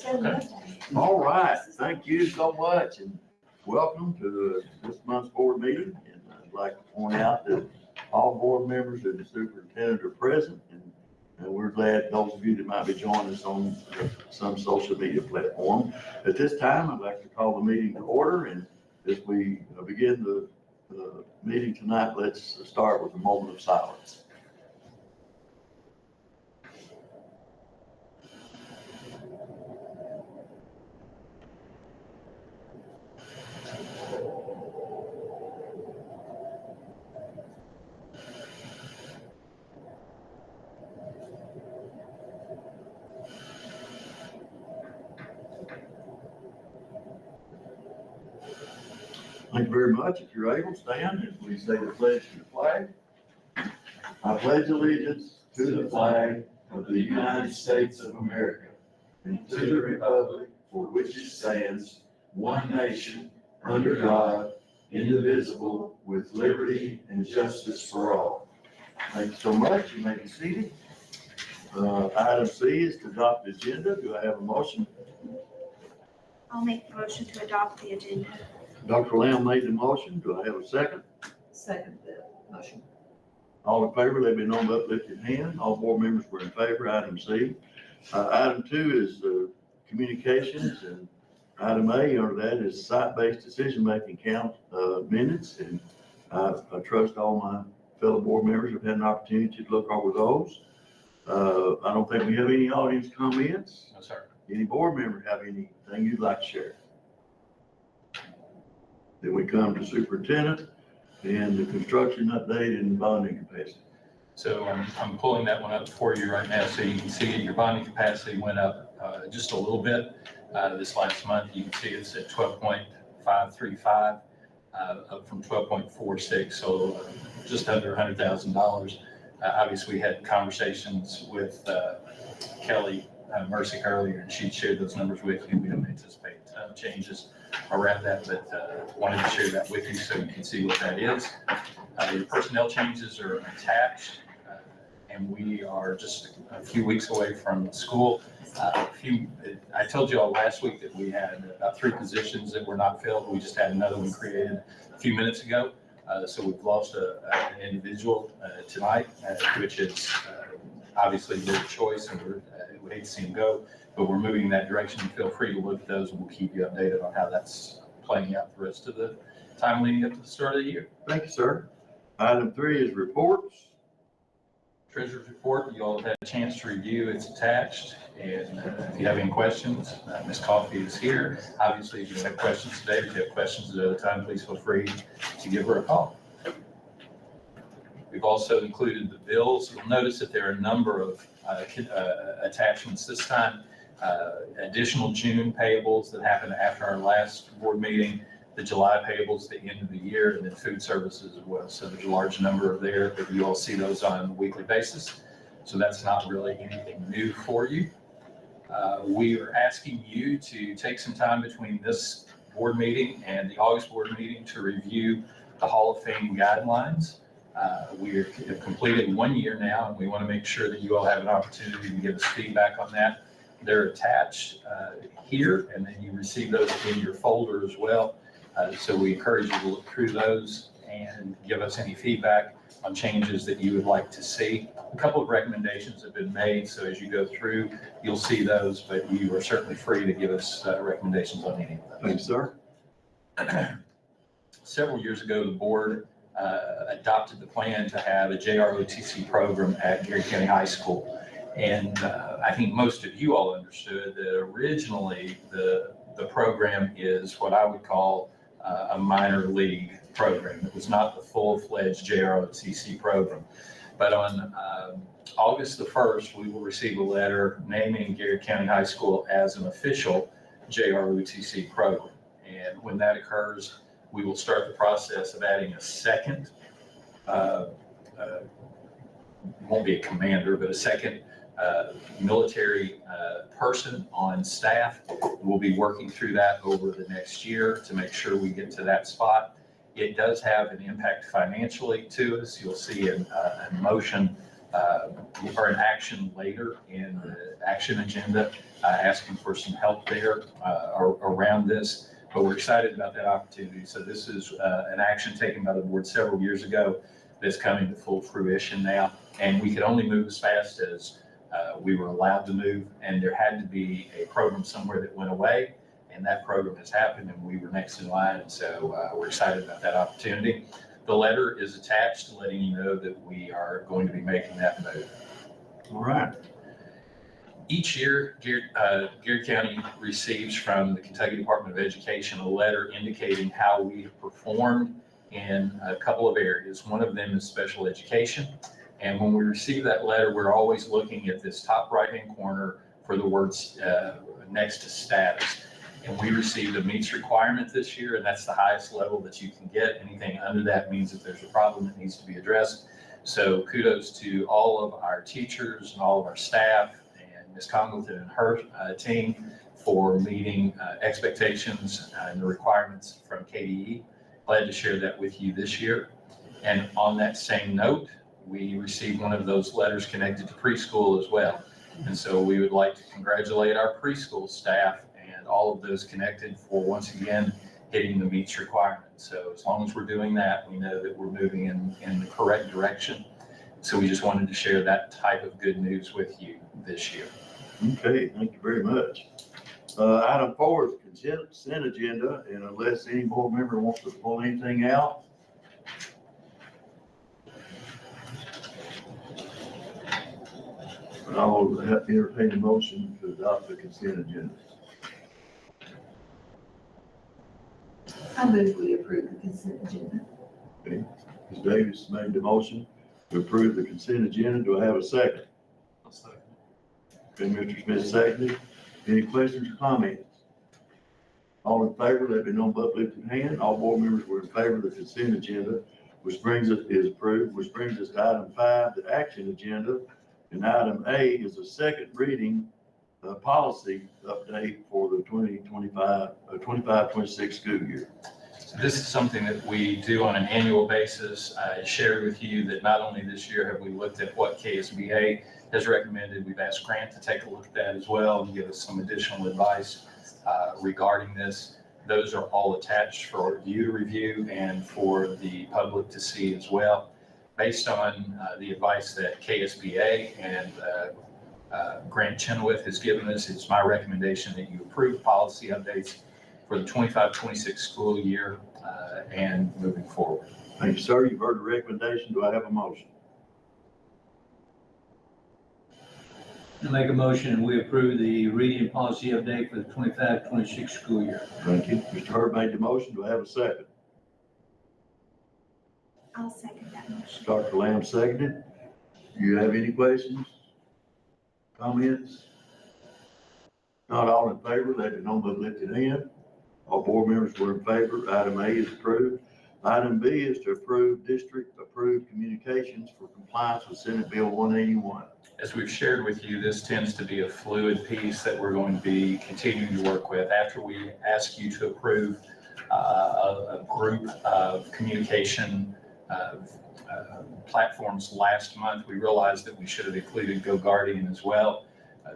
All right, thank you so much, and welcome to this month's board meeting. And I'd like to point out that all board members and the superintendent are present, and we're glad those of you that might be joining us on some social media platform. At this time, I'd like to call the meeting to order, and as we begin the meeting tonight, let's start with a moment of silence. Thank you very much. If you're able, stand as we say the pledge to the flag. I pledge allegiance to the flag of the United States of America and to the republic for which it stands, one nation, under God, indivisible, with liberty and justice for all. Thank you so much. You may be seated. Item C is to adopt the agenda. Do I have a motion? I'll make the motion to adopt the agenda. Dr. Lamb made the motion. Do I have a second? Second the motion. All in favor, let me know by uplifted hand. All board members were in favor. Item C. Item 2 is communications, and item A under that is site-based decision-making count minutes. And I trust all my fellow board members have had an opportunity to look over those. I don't think we have any audience comments. No, sir. Any board member have anything you'd like to share? Then we come to superintendent and the construction update and bonding capacity. So I'm pulling that one up for you right now, so you can see your bonding capacity went up just a little bit this last month. You can see it's at 12.535, up from 12.46, so just under $100,000. Obviously, we had conversations with Kelly Mercick earlier, and she shared those numbers with you. We don't anticipate changes around that, but wanted to share that with you so you can see what that is. Your personnel changes are attached, and we are just a few weeks away from school. I told you all last week that we had about 3 positions that were not filled. We just had another one created a few minutes ago. So we've lost an individual tonight, which is obviously their choice, and we hate to see him go, but we're moving in that direction. Feel free to look at those, and we'll keep you updated on how that's playing out the rest of the time leading up to the start of the year. Thank you, sir. Item 3 is reports. Treasurer's report, you all have had a chance to review. It's attached, and if you have any questions, Ms. Coffey is here. Obviously, if you have questions today, if you have questions at other time, please feel free to give her a call. We've also included the bills. You'll notice that there are a number of attachments this time. Additional June payables that happened after our last board meeting, the July payables at the end of the year, and then food services as well. So there's a large number of there, but you all see those on a weekly basis. So that's not really anything new for you. We are asking you to take some time between this board meeting and the August board meeting to review the Hall of Fame guidelines. We have completed 1 year now, and we want to make sure that you all have an opportunity to give us feedback on that. They're attached here, and then you receive those in your folder as well. So we encourage you to look through those and give us any feedback on changes that you would like to see. A couple of recommendations have been made, so as you go through, you'll see those, but you are certainly free to give us recommendations on any of those. Thanks, sir. Several years ago, the board adopted the plan to have a JROTC program at Garrard County High School. And I think most of you all understood that originally the program is what I would call a minor league program. It was not the full-fledged JROTC program. But on August the 1st, we will receive a letter naming Garrard County High School as an official JROTC program. And when that occurs, we will start the process of adding a second, won't be a commander, but a second military person on staff. We'll be working through that over the next year to make sure we get to that spot. It does have an impact financially to us. You'll see a motion or an action later in the action agenda, asking for some help there around this. But we're excited about that opportunity. So this is an action taken by the board several years ago that's coming to full fruition now. And we could only move as fast as we were allowed to move. And there had to be a program somewhere that went away. And that program has happened and we were next in line. And so we're excited about that opportunity. The letter is attached, letting you know that we are going to be making that move. All right. Each year, Garrard County receives from the Kentucky Department of Education a letter indicating how we have performed in a couple of areas. One of them is special education. And when we receive that letter, we're always looking at this top right-hand corner for the words next to status. And we received a meets requirement this year, and that's the highest level that you can get. Anything under that means that there's a problem that needs to be addressed. So kudos to all of our teachers and all of our staff and Ms. Congleton and her team for meeting expectations and the requirements from KDE. Glad to share that with you this year. And on that same note, we received one of those letters connected to preschool as well. And so we would like to congratulate our preschool staff and all of those connected for once again hitting the meets requirement. So as long as we're doing that, we know that we're moving in the correct direction. So we just wanted to share that type of good news with you this year. Okay, thank you very much. Item 4 is consent agenda, and unless any board member wants to pull anything out. I'll entertain a motion to adopt the consent agenda. I move we approve the consent agenda. Okay, Ms. Davis made the motion to approve the consent agenda. Do I have a second? I'll second. Okay, Mr. Smith seconded. Any questions or comments? All in favor, let it be known by uplifted hand. All board members were in favor of the consent agenda, which brings us is approved, which brings us to item 5, the action agenda. And item A is a second reading policy update for the 25-26 school year. So this is something that we do on an annual basis. I shared with you that not only this year have we looked at what KSBA has recommended, we've asked Grant to take a look at that as well and give us some additional advice regarding this. Those are all attached for you to review and for the public to see as well. Based on the advice that KSBA and Grant Chenoweth has given us, it's my recommendation that you approve policy updates for the 25-26 school year and moving forward. Thank you, sir. You've heard the recommendation. Do I have a motion? I make a motion and we approve the reading policy update for the 25-26 school year. Thank you. Mr. Hurd made the motion. Do I have a second? I'll second that motion. Dr. Lamb seconded. Do you have any questions? Comments? Not all in favor, let it be known by lifted hand. All board members were in favor. Item A is approved. Item B is to approve district-approved communications for compliance with Senate Bill 181. As we've shared with you, this tends to be a fluid piece that we're going to be continuing to work with. After we ask you to approve a group of communication platforms last month, we realized that we should have included GoGuardian as well.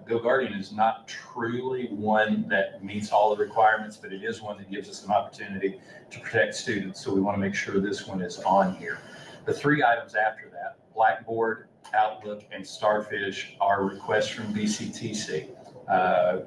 GoGuardian is not truly one that meets all the requirements, but it is one that gives us an opportunity to protect students. So we want to make sure this one is on here. The 3 items after that, Blackboard, Outlook, and Starfish, are requests from BCTC.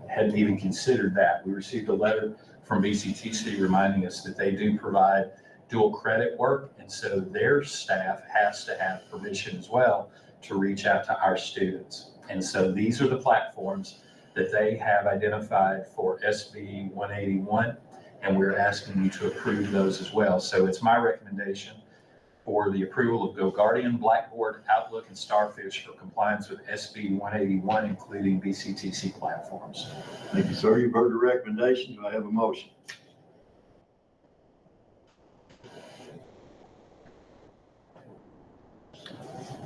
Hadn't even considered that. We received a letter from BCTC reminding us that they do provide dual credit work, and so their staff has to have permission as well to reach out to our students. And so these are the platforms that they have identified for SB 181, and we're asking you to approve those as well. So it's my recommendation for the approval of GoGuardian, Blackboard, Outlook, and Starfish for compliance with SB 181, including BCTC platforms. Thank you, sir. You've heard the recommendation. Do I have a motion?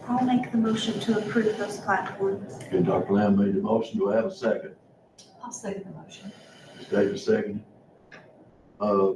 I'll make the motion to approve those platforms. Okay, Dr. Lamb made the motion. Do I have a second? I'll second the motion. Ms. Davis seconded.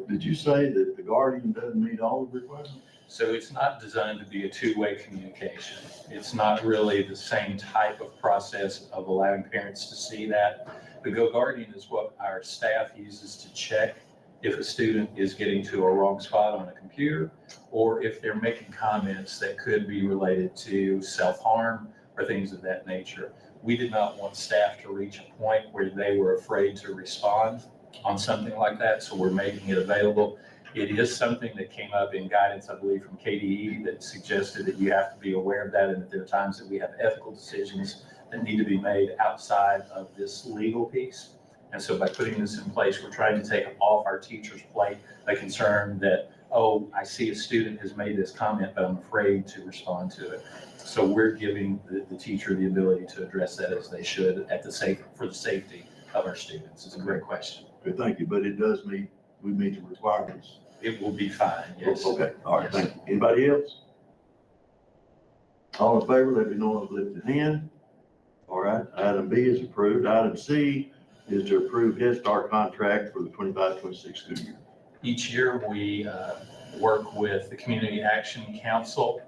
Did you say that the Guardian doesn't meet all the requirements? So it's not designed to be a two-way communication. It's not really the same type of process of allowing parents to see that. The Go Guardian is what our staff uses to check if a student is getting to a wrong spot on a computer, or if they're making comments that could be related to self-harm or things of that nature. We did not want staff to reach a point where they were afraid to respond on something like that, so we're making it available. It is something that came up in guidance, I believe, from KDE that suggested that you have to be aware of that, and that there are times that we have ethical decisions that need to be made outside of this legal piece. And so by putting this in place, we're trying to take off our teachers' plate a concern that, oh, I see a student has made this comment, but I'm afraid to respond to it. So we're giving the teacher the ability to address that as they should for the safety of our students. It's a great question. Good, thank you, but it does meet, we meet the requirements. It will be fine, yes. Okay, all right, Yes. thank you. Anybody else? All in favor, let me know with a lifted hand. All right, item B is approved. Item C is to approve Head Start contract for the 25-26 school year. Each year, we work with the Community Action Council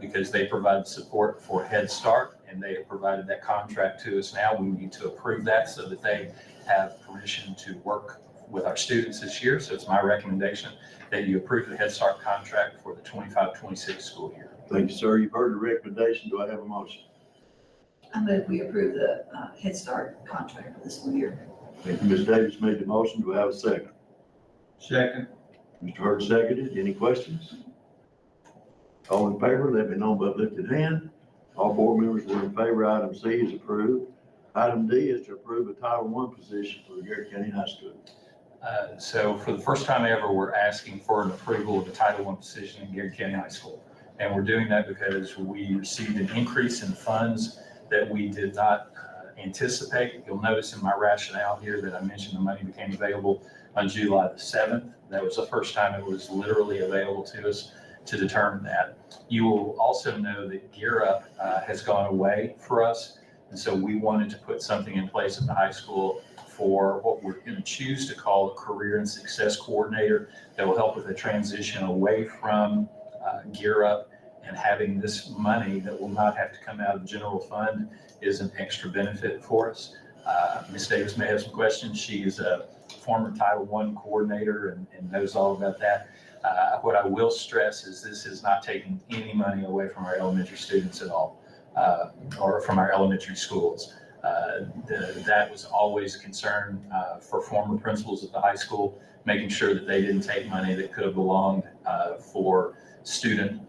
because they provide support for Head Start, and they have provided that contract to us now. We need to approve that so that they have permission to work with our students this year. So it's my recommendation that you approve the Head Start contract for the 25-26 school year. Thank you, sir. You've heard the recommendation. Do I have a motion? I move we approve the Head Start contract for this school year. Thank you. Ms. Davis made the motion. Do I have a second? Second. Mr. Hurd seconded. Any questions? All in favor, let me know by lifted hand. All board members were in favor. Item C is approved. Item D is to approve a Title I position for the Garrett County High School. So for the first time ever, we're asking for an approval of a Title I position in Garrett County High School. And we're doing that because we received an increase in funds that we did not anticipate. You'll notice in my rationale here that I mentioned the money became available on July the 7th. That was the first time it was literally available to us to determine that. You will also know that Gear Up has gone away for us. And so we wanted to put something in place at the high school for what we're going to choose to call a career and success coordinator that will help with the transition away from Gear Up, and having this money that will not have to come out of the general fund is an extra benefit for us. Ms. Davis may have some questions. She is a former Title I coordinator and knows all about that. What I will stress is this is not taking any money away from our elementary students at all, or from our elementary schools. That was always a concern for former principals at the high school, making sure that they didn't take money that could have belonged for student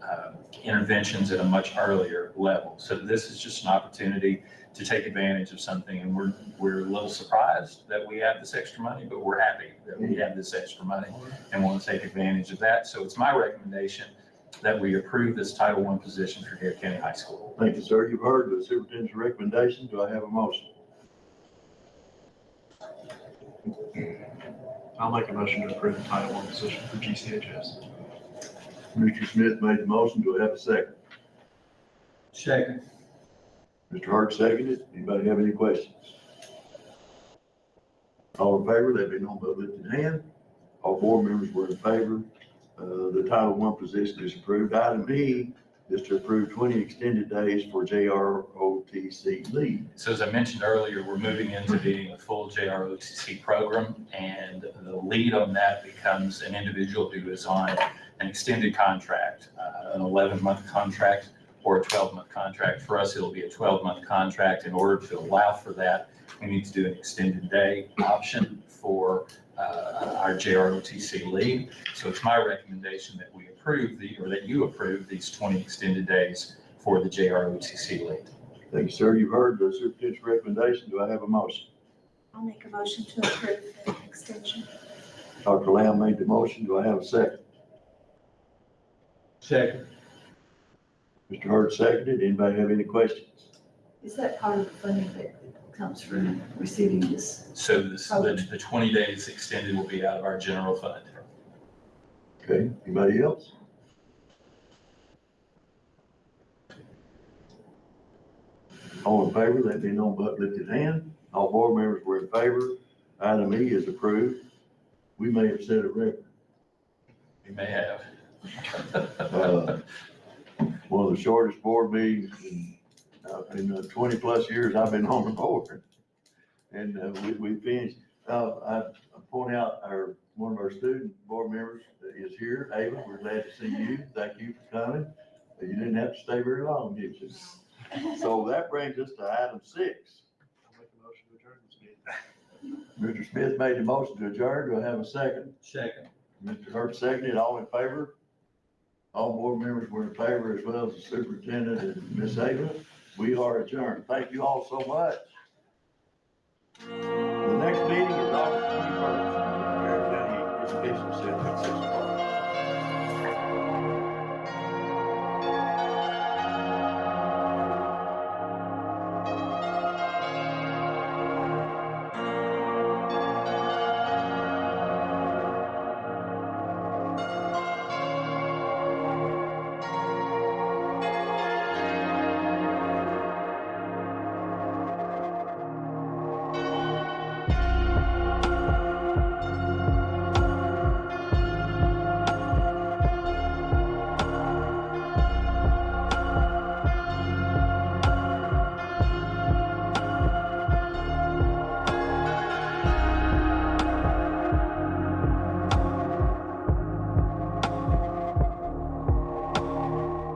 interventions at a much earlier level. So this is just an opportunity to take advantage of something, and we're a little surprised that we have this extra money, but we're happy that we have this extra money and want to take advantage of that. So it's my recommendation that we approve this Title I position for Garrett County High School. Thank you, sir. You've heard the superintendent's recommendation. Do I have a motion? I'll make a motion to approve the Title I position for GCHS. Mr. Smith made the motion. Do I have a second? Second. Mr. Hart seconded. Anybody have any questions? All in favor, let me know by lifted hand. All board members were in favor. The Title I position is approved. Item E is to approve 20 extended days for JROTC lead. So as I mentioned earlier, we're moving into being a full JROTC program, and the lead on that becomes an individual who is on an extended contract, an 11-month contract or a 12-month contract. For us, it'll be a 12-month contract. In order to allow for that, we need to do an extended day option for our JROTC lead. So it's my recommendation that we approve that you approve these 20 extended days for the JROTC lead. Thank you, sir. You've heard the superintendent's recommendation. Do I have a motion? I'll make a motion to approve the extension. Dr. Lamb made the motion. Do I have a second? Second. Mr. Hurd seconded. Anybody have any questions? Is that part of the funding that comes from receiving this? So the 20 days extended will be out of our general fund. Okay, anybody else? All in favor, let me know by lifted hand. All board members were in favor. Item E is approved. We may have set a record. We may have. One of the shortest board meetings in the 20-plus years I've been on the board. And we finished, I point out one of our student board members is here. Ava, we're glad to see you. Thank you for coming. You didn't have to stay very long, did you? So that brings us to item 6. I'll make a motion to adjourn this meeting. Mr. Smith made the motion to adjourn. Do I have a second? Second. Mr. Hurt seconded. All in favor? All board members were in favor, as well as the superintendent and Ms. Ava. We are adjourned. Thank you all so much. The next meeting is August 21st. Garrard County Education Center at 6 o'clock.